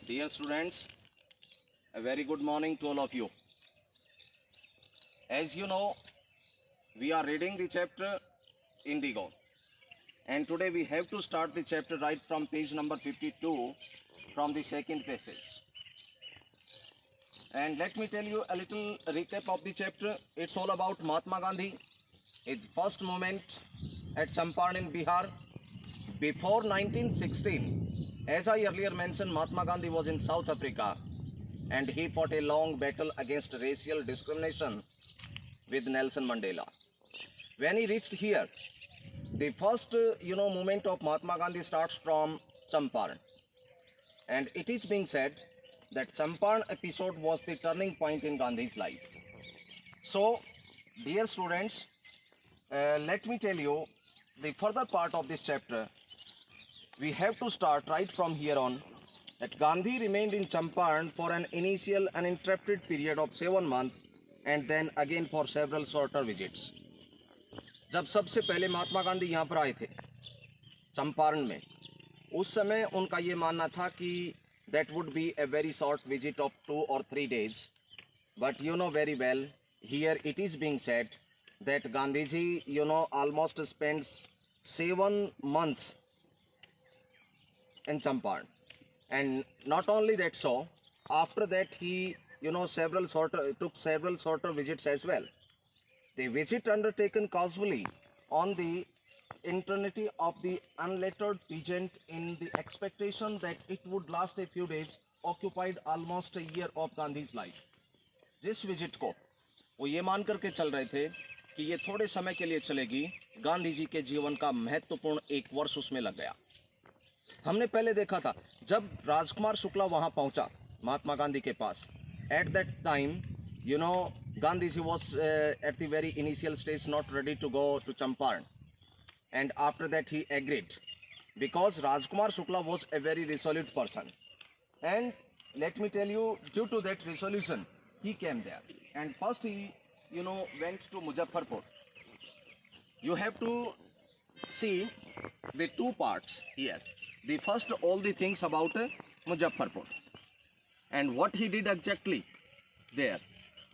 Dear students, a very good morning to all of you. As you know, we are reading the chapter Indigo, and today we have to start the chapter right from page number 52 from the second passage. And let me tell you a little recap of the chapter. It's all about Mahatma Gandhi, his first moment at Champaran in Bihar. Before 1916, as I earlier mentioned, Mahatma Gandhi was in South Africa and he fought a long battle against racial discrimination with Nelson Mandela. When he reached here, the first movement of Mahatma Gandhi starts from Champaran, and it is being said that Champaran episode was the turning point in Gandhi's life. So, dear students, let me tell you the further part of this chapter. We have to start right from here on that Gandhi remained in Champaran for an initial uninterrupted period of 7 months and then again for several shorter visits. जब सबसे पहले महात्मा गांधी यहाँ पर आए थे चंपारण में, उस समय उनका ये मानना था कि that would be a very short visit of 2 or 3 days. But you know very well, here it is being said that Gandhiji, almost spends 7 months in Champaran. And not only that, so after that he took several shorter visits as well. The visit undertaken casually on the eternity of the unlettered peasant in the expectation that it would last a few days occupied almost a year of Gandhi's life. जिस visit को वो ये मान करके चल रहे थे कि ये थोड़े समय के लिए चलेगी, गांधी जी के जीवन का महत्वपूर्ण 1 वर्ष उसमें लग गया। हमने पहले देखा था जब राजकुमार शुक्ला वहाँ पहुँचा महात्मा गांधी के पास, at that time Gandhi ji was at the very initial stage not ready to go to Champaran, and after that he agreed because Rajkumar Shukla was a very resolute person, and let me tell you, due to that resolution he came there, and first he went to Muzaffarpur. You have to see the 2 parts here. The first, all the things about Muzaffarpur and what he did exactly there.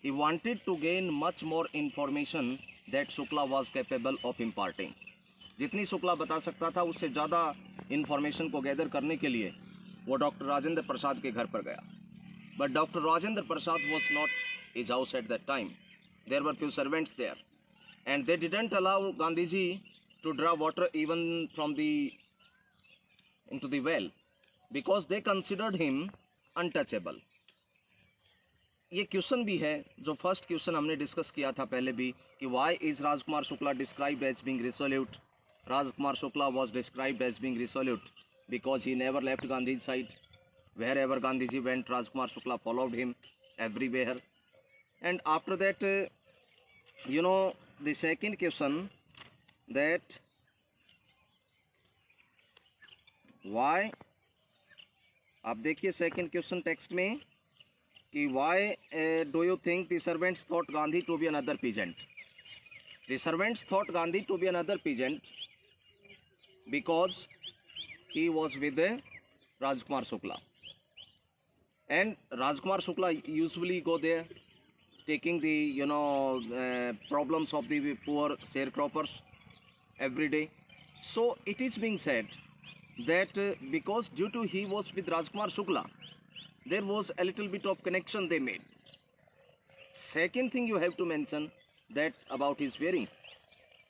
He wanted to gain much more information that Shukla was capable of imparting. जितनी शुक्ला बता सकता था उससे ज़्यादा information को gather करने के लिए वो डॉक्टर राजेंद्र प्रसाद के घर पर गया. But doctor Rajendra Prasad was not his house at that time. There were few servants there and they didn't allow Gandhi ji to draw water even from the into the well because they considered him untouchable. ये question भी है जो first question हमने discuss किया था पहले भी कि why is Rajkumar Shukla described as being resolute. Rajkumar Shukla was described as being resolute because he never left Gandhi's side. Wherever Gandhiji went, Rajkumar Shukla followed him everywhere. And after that, the second question, that why, आप देखिए second question text में कि why do you think the servants thought Gandhi to be another peasant? The servants thought Gandhi to be another peasant because he was with Rajkumar Shukla, and Rajkumar Shukla usually go there taking the problems of the poor sharecroppers every day. So it is being said that because due to he was with Rajkumar Shukla, there was a little bit of connection they made. Second thing you have to mention that about his wearing,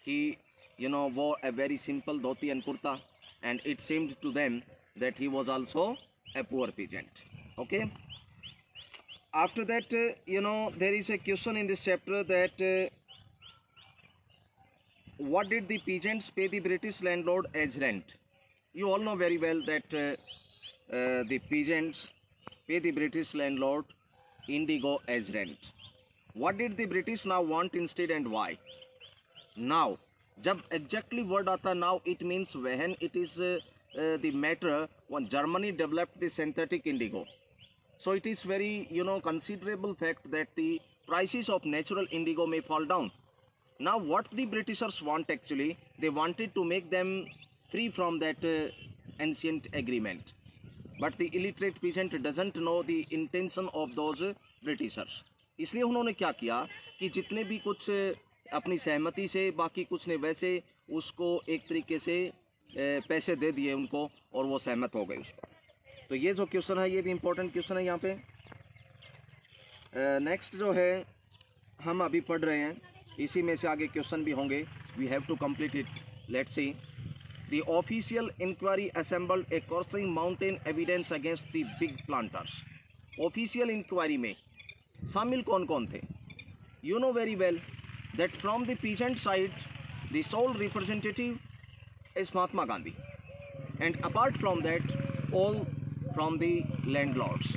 he wore a very simple dhoti and kurta, and it seemed to them that he was also a poor peasant. Okay. After that, there is a question in this chapter that what did the peasants pay the British landlord as rent? You all know very well that the peasants pay the British landlord indigo as rent. What did the British now want instead and why? Now, जब exactly word आता now, it means when it is the matter when Germany developed the synthetic indigo. So it is very considerable fact that the prices of natural indigo may fall down. Now what the Britishers want actually, they wanted to make them free from that ancient agreement. But the illiterate peasant doesn't know the intention of those Britishers. इसलिए उन्होंने क्या किया कि जितने भी कुछ अपनी सहमति से, बाकी कुछ ने वैसे उसको एक तरीके से पैसे दे दिए उनको और वो सहमत हो गए उस पर। तो ये जो क्वेश्चन है ये भी इम्पोर्टेंट क्वेश्चन है यहाँ पे। नेक्स्ट जो है हम अभी पढ़ रहे हैं, इसी में से आगे क्वेश्चन भी होंगे। We have to complete it. Let's see. The official inquiry assembled a crossing mountain evidence against the big planters. Official inquiry में शामिल कौन कौन थे? You know very well that from the peasant side the sole representative is Mahatma Gandhi, and apart from that all from the landlords.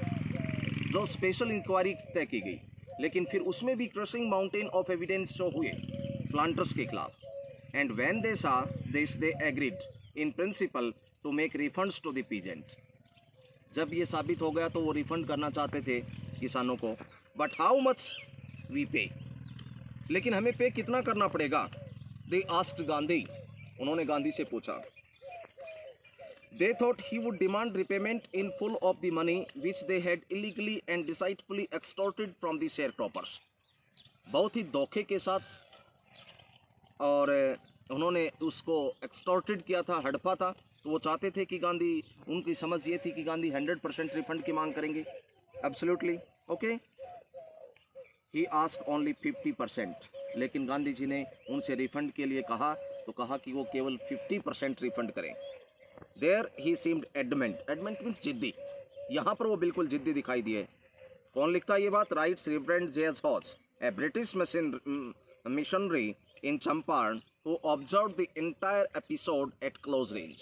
जो special inquiry तय की गई, लेकिन फिर उसमें भी crossing mountain of evidence show हुए प्लांटर्स के खिलाफ। And when they saw this they agreed in principle to make refunds to the peasant. जब ये साबित हो गया तो वो रिफंड करना चाहते थे किसानों को। बट हाउ मच वी पे, लेकिन हमें पे कितना करना पड़ेगा? दे आस्क्ड गांधी, उन्होंने गांधी से पूछा। They thought he would demand repayment in full of the money which they had illegally and deceitfully extorted from the sharecroppers। बहुत ही धोखे के साथ और उन्होंने उसको एक्सटॉर्टेड किया था, हड़पा था। तो वो चाहते थे कि गांधी, उनकी समझ ये थी कि गांधी 100% रिफंड की मांग करेंगे। Absolutely okay. He ask only 50%, लेकिन गांधी जी ने उनसे रिफंड के लिए कहा तो कहा कि वो केवल 50% रिफंड करें। There he seemed adamant, adamant means जिद्दी। यहाँ पर वो बिल्कुल जिद्दी दिखाई दिए। कौन लिखता है ये बात? Rights reverend JS. House, A British missionary in Champaran who observe the entire episode eight close range,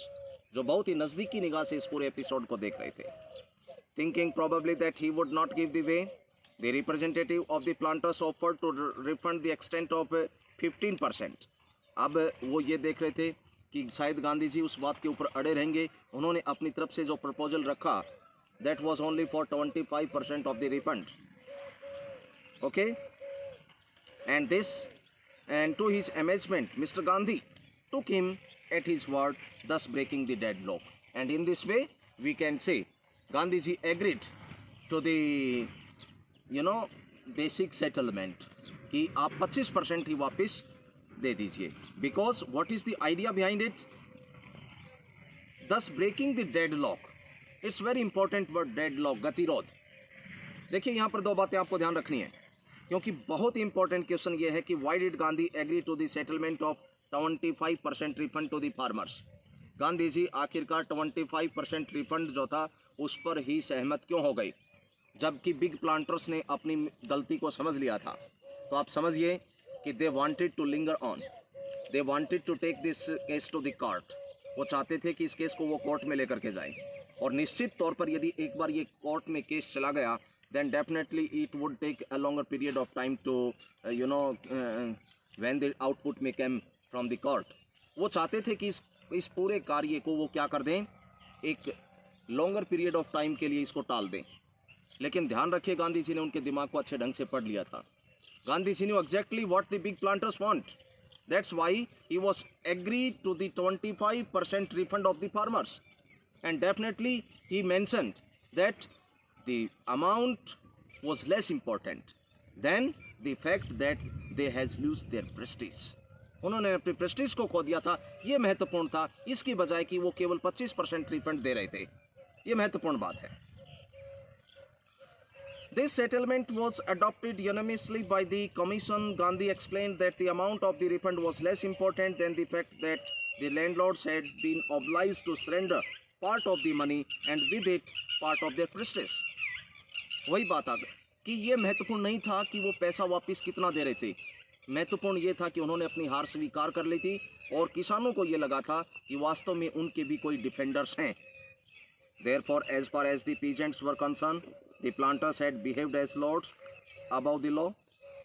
जो बहुत ही नज़दीकी निगाह से इस पूरे एपिसोड को देख रहे थे। Thinking probably that he would not give the way, the representative of the planters offered to refund the extent of 15%। अब वो ये देख रहे थे कि शायद गांधी जी उस बात के ऊपर अड़े रहेंगे। उन्होंने अपनी तरफ से जो प्रपोजल रखा, that was only for 25% of the refund. Okay, and this and to his amazement mister Gandhi took him at his word, thus breaking the deadlock. And in this way we can say Gandhi ji agreed to the basic settlement कि आप 25% ही वापस दे दीजिए। Because what is the idea behind it? Thus breaking the deadlock. It's very important word, deadlock, गतिरोध। देखिए यहाँ पर दो बातें आपको ध्यान रखनी है, क्योंकि बहुत ही इंपॉर्टेंट क्वेश्चन ये है कि why did Gandhi agree to the settlement of 25% refund to the farmers. Gandhi ji आखिरकार 25% रिफंड जो था उस पर ही सहमत क्यों हो गई, जबकि बिग प्लांटर्स ने अपनी गलती को समझ लिया था। तो आप समझिए कि they wanted to linger on, they wanted to take this case to the court. वो चाहते थे कि इस केस को वो कोर्ट में लेकर के जाएं, और निश्चित तौर पर यदि एक बार ये कोर्ट में केस चला गया, then definitely it would take a longer period of time to when the output में केम फ्रॉम द कोर्ट। वो चाहते थे कि इस पूरे कार्य को वो क्या कर दें, एक लॉन्गर पीरियड ऑफ टाइम के लिए इसको टाल दें। लेकिन ध्यान रखिए, गांधी जी ने उनके दिमाग को अच्छे ढंग से पढ़ लिया था। Gandhi knew exactly what the big planters want. That's why he was agreed to the 25% refund of the farmers. And definitely he mentioned that the amount was less important than the fact that they has lost their prestige. उन्होंने अपने Prestige को खो दिया था, ये महत्वपूर्ण था, इसकी बजाय कि वो केवल 25% रिफंड दे रहे थे। ये महत्वपूर्ण बात है। This settlement was adopted unanimously by the commission. Gandhi explained that the amount of the refund was less important than the fact that the landlords had been obliged to surrender part of the money and with it part of their prestige. वही बात आ गई कि ये महत्वपूर्ण नहीं था कि वो पैसा वापस कितना दे रहे थे, महत्वपूर्ण ये था कि उन्होंने अपनी हार स्वीकार कर ली थी और किसानों को ये लगा था कि वास्तव में उनके भी कोई डिफेंडर्स हैं। Therefore, as far as the peasants were concerned, the planters had behaved as lords above the law.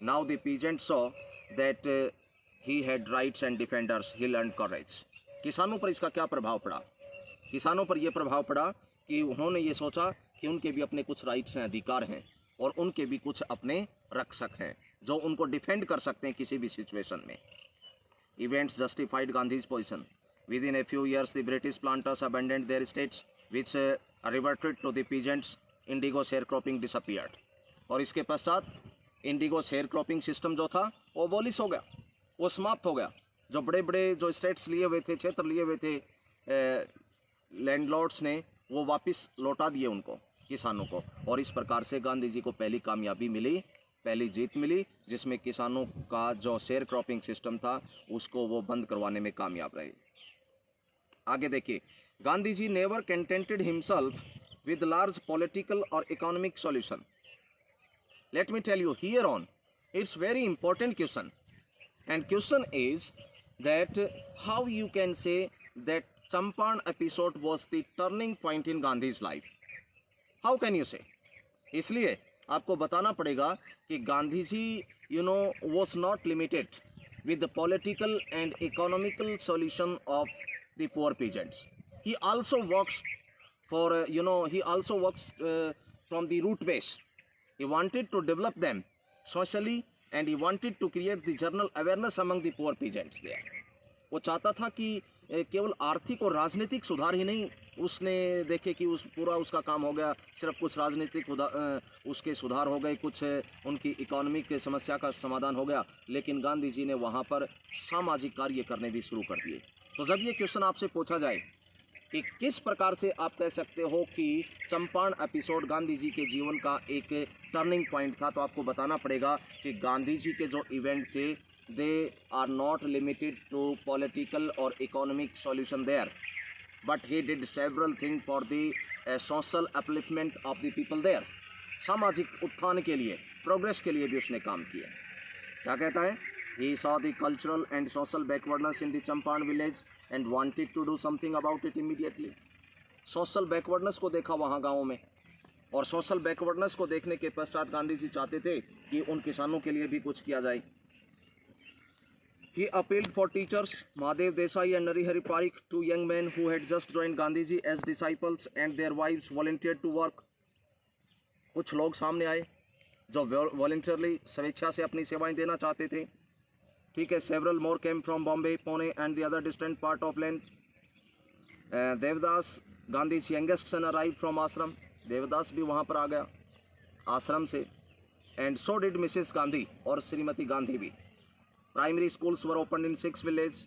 Now the peasants saw that he had rights and defenders. He learned courage. किसानों पर इसका क्या प्रभाव पड़ा? किसानों पर यह प्रभाव पड़ा कि उन्होंने ये सोचा कि उनके भी अपने कुछ राइट्स हैं, अधिकार हैं, और उनके भी कुछ अपने रक्षक हैं जो उनको डिफेंड कर सकते हैं किसी भी सिचुएशन में। Events justified Gandhi's position. Within a few years, the British planters abandoned their estates, which reverted to the peasants, indigo share cropping disappeared. और इसके पश्चात इंडिगो शेयर क्रॉपिंग सिस्टम जो था वो अबॉलिश हो गया, वो समाप्त हो गया। जो बड़े बड़े जो स्टेट्स लिए हुए थे, क्षेत्र लिए हुए थे लैंडलॉर्ड्स ने, वो वापस लौटा दिए उनको, किसानों को। और इस प्रकार से गांधी जी को पहली कामयाबी मिली, पहली जीत मिली, जिसमें किसानों का जो शेयर क्रॉपिंग सिस्टम था उसको वो बंद करवाने में कामयाब रहे। आगे देखिए, Gandhi ji never contented himself with large political और economic solution. Let me tell you here on, it's very important question, and question is that how you can say that Champaran episode was the turning point in Gandhi's life? How can you say? इसलिए आपको बताना पड़ेगा कि Gandhi ji was not limited with the political and economical solution of the poor peasants. He also works for he also works from the root base. He wanted to develop them socially and he wanted to create the general awareness among the poor peasants there. वो चाहता था कि केवल आर्थिक और राजनीतिक सुधार ही नहीं उसने देखे कि उस पूरा उसका काम हो गया, सिर्फ कुछ राजनीतिक उसके सुधार हो गए, कुछ उनकी इकोनॉमिक समस्या का समाधान हो गया, लेकिन गांधी जी ने वहाँ पर सामाजिक कार्य करने भी शुरू कर दिए। तो जब ये क्वेश्चन आपसे पूछा जाए कि किस प्रकार से आप कह सकते हो कि चंपारण एपिसोड गांधी जी के जीवन का एक टर्निंग पॉइंट था, तो आपको बताना पड़ेगा कि गांधी जी के जो इवेंट थे they are not limited to political और economic solution there, but he did several thing for the social upliftment of the people there. सामाजिक उत्थान के लिए, प्रोग्रेस के लिए भी उसने काम किया। क्या कहता है? He saw the cultural and social backwardness in the Champaran village and wanted to do something about it immediately. Social backwardness को देखा वहाँ गाँव में, और सोशल बैकवर्डनेस को देखने के पश्चात गांधी जी चाहते थे कि उन किसानों के लिए भी कुछ किया जाए। He appealed for teachers, Mahadev Desai and Narihari Parikh, two young men who had just joined Gandhiji as disciples, and their wives volunteered to work. कुछ लोग सामने आए जो वॉलंटियरली स्वेच्छा से अपनी सेवाएं देना चाहते थे। ठीक है, several more came from Bombay, Pune and the other distant part of land. Devdas, Gandhi's youngest son, arrived from ashram. Devdas भी वहाँ पर आ गया आश्रम से। And so did Mrs Gandhi, और श्रीमती गांधी भी। Primary schools were open in 6 village.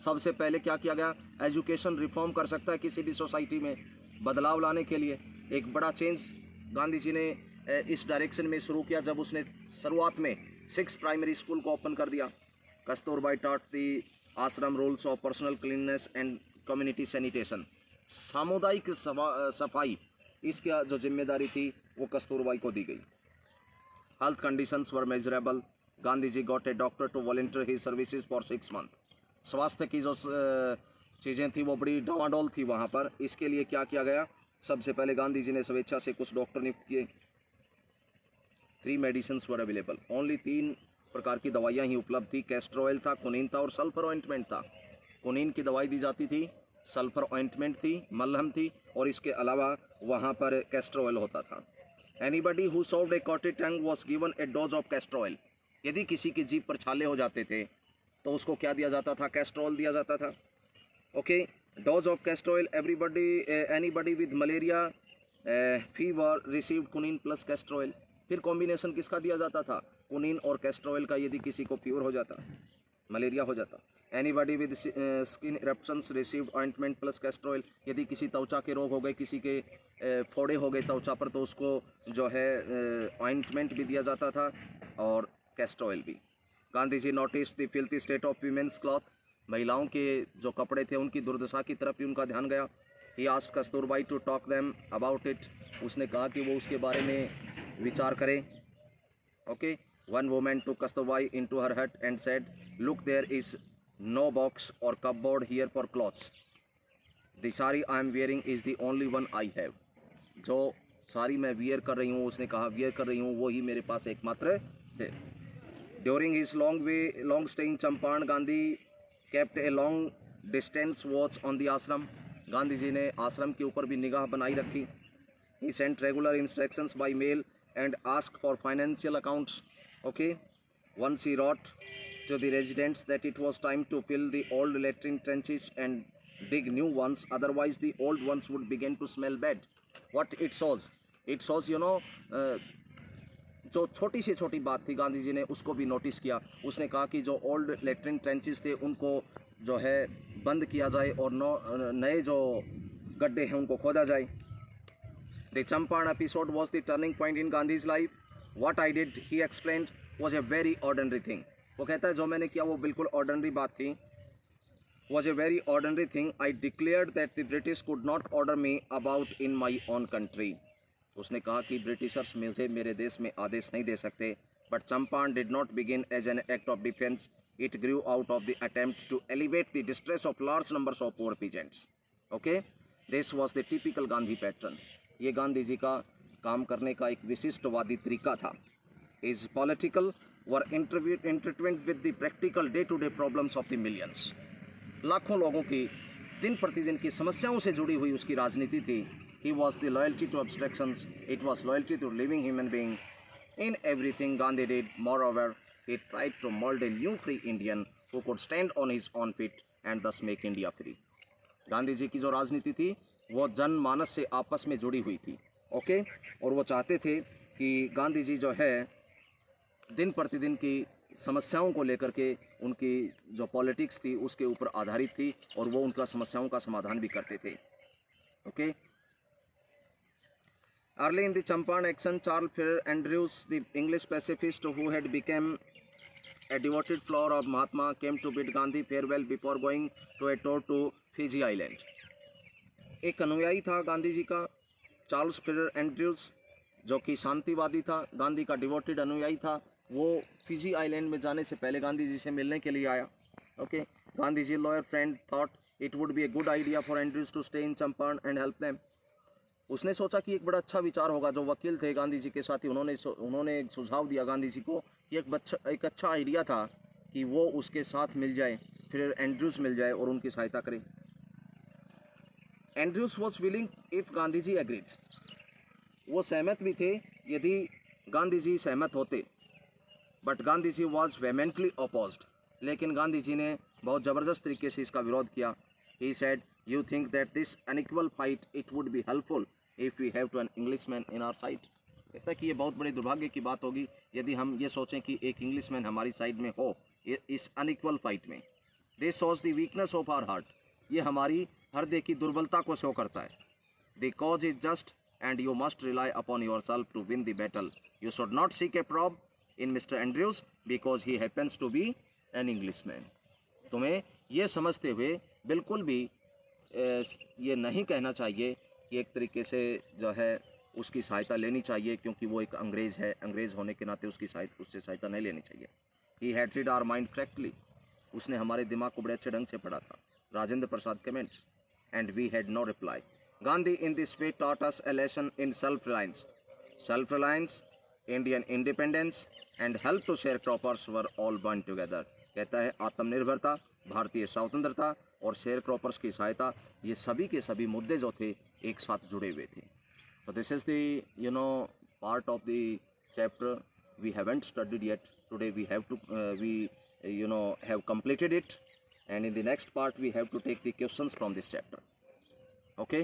सबसे पहले क्या किया गया? एजुकेशन रिफॉर्म कर सकता है किसी भी सोसाइटी में बदलाव लाने के लिए। एक बड़ा चेंज गांधी जी ने इस डायरेक्शन में शुरू किया जब उसने शुरुआत में 6 प्राइमरी स्कूल को ओपन कर दिया। Kasturbai taught the ashram rules of personal cleanliness and community sanitation. सामुदायिक सफाई, इसकी जो जिम्मेदारी थी वो कस्तूरबाई को दी गई। Health conditions were measurable. Gandhi ji got a doctor to volunteer his services for 6 month. स्वास्थ्य की जो चीज़ें थी वो बड़ी डावाडोल थी वहाँ पर। इसके लिए क्या किया गया? सबसे पहले गांधी जी ने स्वेच्छा से कुछ डॉक्टर नियुक्त किए। 3 मेडिसिन्स वर अवेलेबल। ओनली 3 प्रकार की दवाइयाँ ही उपलब्ध थी। कैस्टर ऑयल था, कुनीन था और सल्फर ऑइंटमेंट था। कुनीन की दवाई दी जाती थी, सल्फर ऑइंटमेंट थी, मलहम थी, और इसके अलावा वहाँ पर कैस्टर ऑयल होता था। Anybody who served a coated tongue was given a dose of castor oil. यदि किसी की जीभ पर छाले हो जाते थे तो उसको क्या दिया जाता था? कैस्टर ऑयल दिया जाता था। Okay, dose of castor oil. Anybody with malaria fever received quinine plus castor oil. फिर कॉम्बिनेशन किसका दिया जाता था? कुनीन और कैस्टर ऑयल का, यदि किसी को फीवर हो जाता, मलेरिया हो जाता। Anybody with skin eruptions received ointment plus castor oil. यदि किसी त्वचा के रोग हो गए, किसी के फोड़े हो गए त्वचा पर, तो उसको जो है ऑइंटमेंट भी दिया जाता था और कैस्टर ऑयल भी। Gandhi ji noticed the filthy state of women's cloth. महिलाओं के जो कपड़े थे उनकी दुर्दशा की तरफ भी उनका ध्यान गया। He asked Kasturbai to talk them about it. उसने कहा कि वो उसके बारे में विचार करें। Okay, one woman to Kasturbai into her hut and said, look there is no box और cupboard here for clothes. The sari I am wearing is the only one I have. जो साड़ी मैं वियर कर रही हूँ, उसने कहा वियर कर रही हूँ, वो ही मेरे पास एकमात्र है। During his long stay in Champaran, Gandhi kept a long distance watch on the आश्रम। गांधी जी ने आश्रम के ऊपर भी निगाह बनाई रखी। He sent regular instructions by mail and asked for financial accounts. Okay, once he wrote to the residents that it was time to fill the old latrine trenches and dig new ones, otherwise the old ones would begin to smell bad. What it shows? It shows, you know, जो छोटी से छोटी बात थी गांधी जी ने उसको भी notice किया। उसने कहा कि जो ओल्ड लेट्रिन ट्रेंचेस थे उनको जो है बंद किया जाए और नए जो गड्ढे हैं उनको खोदा जाए। The Champaran episode was the turning point in Gandhi's life. What I did he explained was a very ordinary thing. वो कहता है जो मैंने किया वो बिल्कुल ऑर्डिनरी बात थी। Was a very ordinary thing. I declared that the British could not order me about in my own country. उसने कहा कि ब्रिटिशर्स मुझे मेरे देश में आदेश नहीं दे सकते। But Champaran did not begin as an act of defence, it grew out of the attempt to elevate the distress of large numbers of poor peasants. Okay, this was the typical Gandhi pattern. ये गांधी जी का काम करने का एक विशिष्टवादी तरीका था। His political were intertwined with the practical day to day problems of the millions. लाखों लोगों की दिन प्रतिदिन की समस्याओं से जुड़ी हुई उसकी राजनीति थी। He was the loyalty to abstractions. It was loyalty to living human being. In everything Gandhi did, moreover, he tried to mold a new free Indian who could stand on his own feet and thus make India free. Gandhi ji की जो राजनीति थी वो जनमानस से आपस में जुड़ी हुई थी। ओके, और वो चाहते थे कि गांधी जी जो है दिन प्रतिदिन की समस्याओं को लेकर के उनकी जो पॉलिटिक्स थी उसके ऊपर आधारित थी और वो उनका समस्याओं का समाधान भी करते थे। Okay, early in the Champaran action, Charles Ferrer Andrews, the English pacifist who had become a devoted follower of Mahatma, came to bid Gandhi farewell before going to a tour to Fiji Island. एक अनुयायी था गांधी जी का, Charles Ferrer Andrews, जो कि शांतिवादी था, गांधी का devoted अनुयायी था। वो फिजी आइलैंड में जाने से पहले गांधी जी से मिलने के लिए आया। Okay, Gandhi ji lawyer friend thought it would be a good idea for Andrews to stay in Champaran and help them. उसने सोचा कि एक बड़ा अच्छा विचार होगा, जो वकील थे गांधी जी के साथी, उन्होंने एक सुझाव दिया गांधी जी को कि एक अच्छा आइडिया था कि वो उसके साथ मिल जाए, फिर एंड्रयूज मिल जाए और उनकी सहायता करे। Andrews was willing if Gandhi ji agreed. वो सहमत भी थे यदि गांधी जी सहमत होते। But Gandhi ji was vehemently opposed. लेकिन गांधी जी ने बहुत ज़बरदस्त तरीके से इसका विरोध किया। He said, you think that this unequal fight it would be helpful if we have to an Englishman in our side. कहता है कि ये बहुत बड़े दुर्भाग्य की बात होगी यदि हम ये सोचें कि एक इंग्लिशमैन हमारी साइड में हो इस अनइक्वल फाइट में। This shows the weakness of our heart. ये हमारी हृदय की दुर्बलता को शो करता है। The cause is just and you must rely upon your self to win the battle. You should not seek a prop in mister Andrews because he happens to be an Englishman. तुम्हें ये समझते हुए बिल्कुल भी ये नहीं कहना चाहिए कि एक तरीके से जो है उसकी सहायता लेनी चाहिए क्योंकि वो एक अंग्रेज़ है, अंग्रेज़ होने के नाते उससे सहायता नहीं लेनी चाहिए। He had read our mind correctly. उसने हमारे दिमाग को बड़े अच्छे ढंग से पढ़ा था। Rajendra Prasad comments and we had no reply. Gandhi in this way taught us a lesson in self reliance, Indian independence and help to share croppers were all born together. कहता है आत्मनिर्भरता, भारतीय स्वतंत्रता और शेयर क्रॉपर्स की सहायता, ये सभी के सभी मुद्दे जो थे एक साथ जुड़े हुए थे। So this is the part of the chapter we haven't studied yet. Today we have to have completed it, and in the next part we have to take the questions from this chapter. Okay.